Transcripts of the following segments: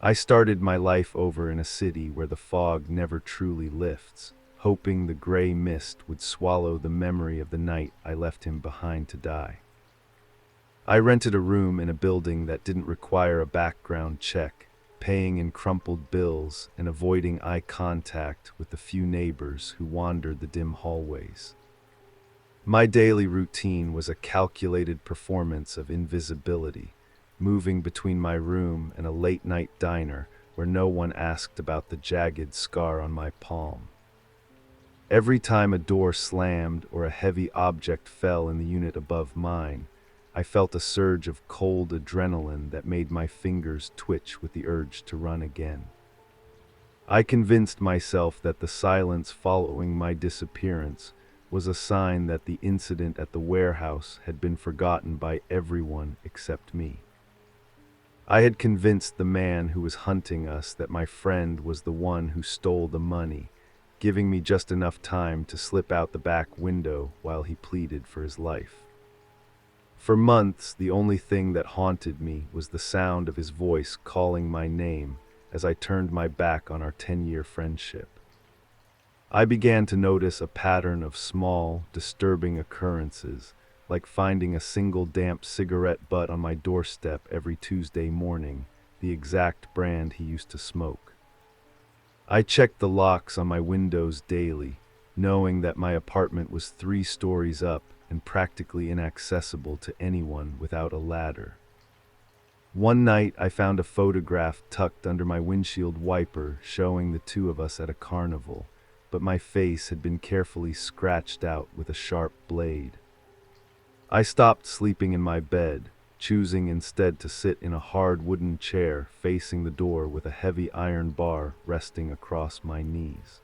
I started my life over in a city where the fog never truly lifts, hoping the gray mist would swallow the memory of the night I left him behind to die. I rented a room in a building that didn't require a background check, paying in crumpled bills and avoiding eye contact with the few neighbors who wandered the dim hallways. My daily routine was a calculated performance of invisibility, moving between my room and a late-night diner where no one asked about the jagged scar on my palm. Every time a door slammed or a heavy object fell in the unit above mine, I felt a surge of cold adrenaline that made my fingers twitch with the urge to run again. I convinced myself that the silence following my disappearance was a sign that the incident at the warehouse had been forgotten by everyone except me. I had convinced the man who was hunting us that my friend was the one who stole the money, giving me just enough time to slip out the back window while he pleaded for his life. For months, the only thing that haunted me was the sound of his voice calling my name as I turned my back on our 10-year friendship. I began to notice a pattern of small, disturbing occurrences, like finding a single damp cigarette butt on my doorstep every Tuesday morning, the exact brand he used to smoke. I checked the locks on my windows daily, knowing that my apartment was 3 stories up and practically inaccessible to anyone without a ladder. One night, I found a photograph tucked under my windshield wiper showing the two of us at a carnival, but my face had been carefully scratched out with a sharp blade. I stopped sleeping in my bed, choosing instead to sit in a hard wooden chair facing the door with a heavy iron bar resting across my knees.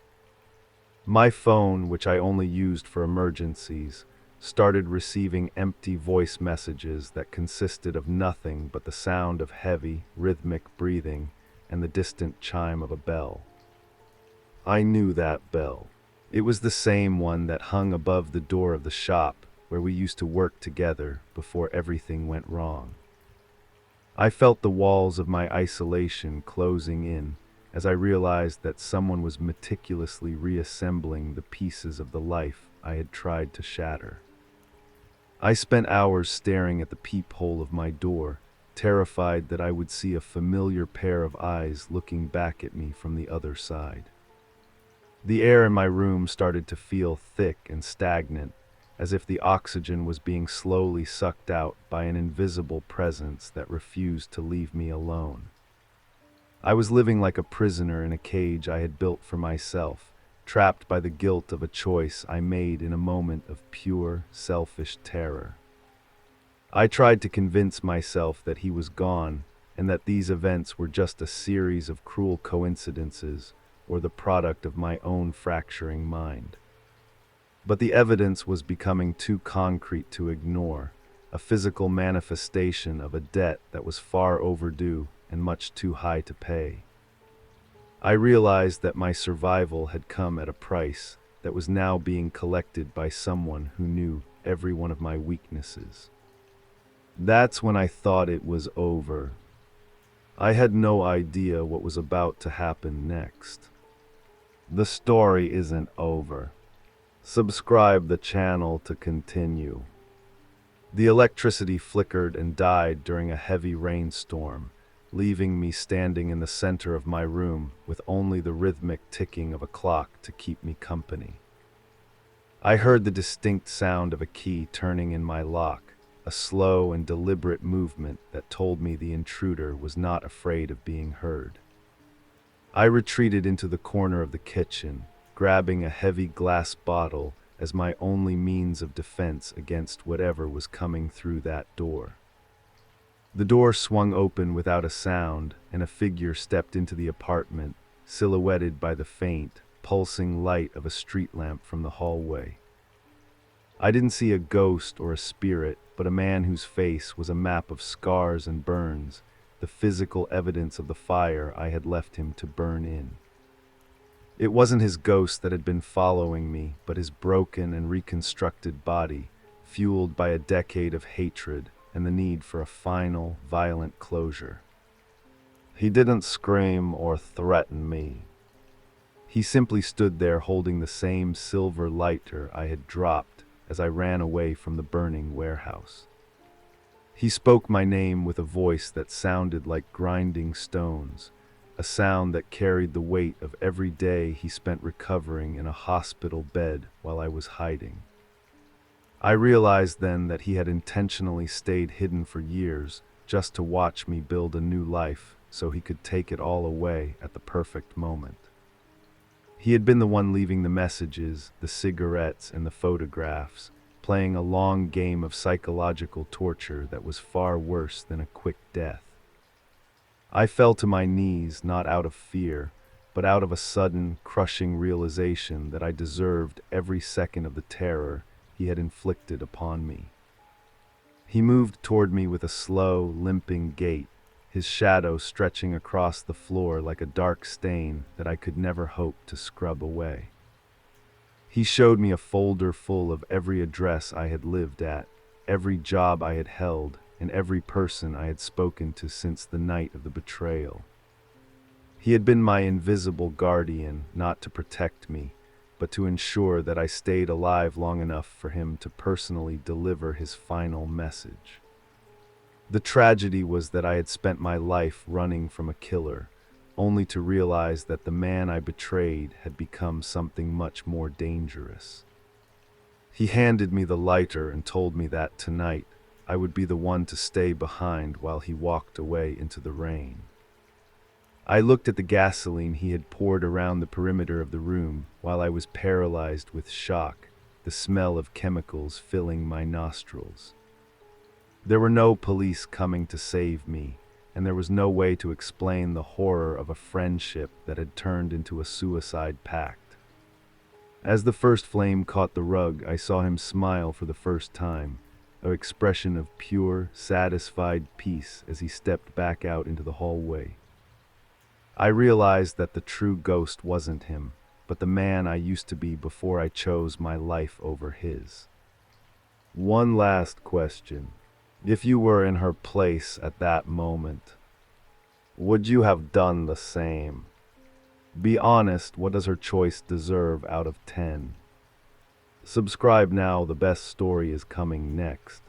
My phone, which I only used for emergencies, started receiving empty voice messages that consisted of nothing but the sound of heavy, rhythmic breathing and the distant chime of a bell. I knew that bell. It was the same one that hung above the door of the shop where we used to work together before everything went wrong. I felt the walls of my isolation closing in as I realized that someone was meticulously reassembling the pieces of the life I had tried to shatter. I spent hours staring at the peephole of my door, terrified that I would see a familiar pair of eyes looking back at me from the other side. The air in my room started to feel thick and stagnant, as if the oxygen was being slowly sucked out by an invisible presence that refused to leave me alone. I was living like a prisoner in a cage I had built for myself, trapped by the guilt of a choice I made in a moment of pure, selfish terror. I tried to convince myself that he was gone and that these events were just a series of cruel coincidences or the product of my own fracturing mind. But the evidence was becoming too concrete to ignore, a physical manifestation of a debt that was far overdue and much too high to pay. I realized that my survival had come at a price that was now being collected by someone who knew every one of my weaknesses. That's when I thought it was over. I had no idea what was about to happen next. The story isn't over. Subscribe the channel to continue. The electricity flickered and died during a heavy rainstorm, leaving me standing in the center of my room with only the rhythmic ticking of a clock to keep me company. I heard the distinct sound of a key turning in my lock, a slow and deliberate movement that told me the intruder was not afraid of being heard. I retreated into the corner of the kitchen, grabbing a heavy glass bottle as my only means of defense against whatever was coming through that door. The door swung open without a sound, and a figure stepped into the apartment, silhouetted by the faint, pulsing light of a street lamp from the hallway. I didn't see a ghost or a spirit, but a man whose face was a map of scars and burns, the physical evidence of the fire I had left him to burn in. It wasn't his ghost that had been following me, but his broken and reconstructed body, fueled by a decade of hatred and the need for a final, violent closure. He didn't scream or threaten me. He simply stood there holding the same silver lighter I had dropped as I ran away from the burning warehouse. He spoke my name with a voice that sounded like grinding stones, a sound that carried the weight of every day he spent recovering in a hospital bed while I was hiding. I realized then that he had intentionally stayed hidden for years just to watch me build a new life so he could take it all away at the perfect moment. He had been the one leaving the messages, the cigarettes, and the photographs, playing a long game of psychological torture that was far worse than a quick death. I fell to my knees not out of fear, but out of a sudden, crushing realization that I deserved every second of the terror he had inflicted upon me. He moved toward me with a slow, limping gait, his shadow stretching across the floor like a dark stain that I could never hope to scrub away. He showed me a folder full of every address I had lived at, every job I had held, and every person I had spoken to since the night of the betrayal. He had been my invisible guardian, not to protect me, but to ensure that I stayed alive long enough for him to personally deliver his final message. The tragedy was that I had spent my life running from a killer, only to realize that the man I betrayed had become something much more dangerous. He handed me the lighter and told me that tonight I would be the one to stay behind while he walked away into the rain. I looked at the gasoline he had poured around the perimeter of the room while I was paralyzed with shock, the smell of chemicals filling my nostrils. There were no police coming to save me, and there was no way to explain the horror of a friendship that had turned into a suicide pact. As the first flame caught the rug, I saw him smile for the first time, an expression of pure, satisfied peace as he stepped back out into the hallway. I realized that the true ghost wasn't him, but the man I used to be before I chose my life over his. One last question. If you were in her place at that moment, would you have done the same? Be honest, what does her choice deserve out of 10? Subscribe now, the best story is coming next.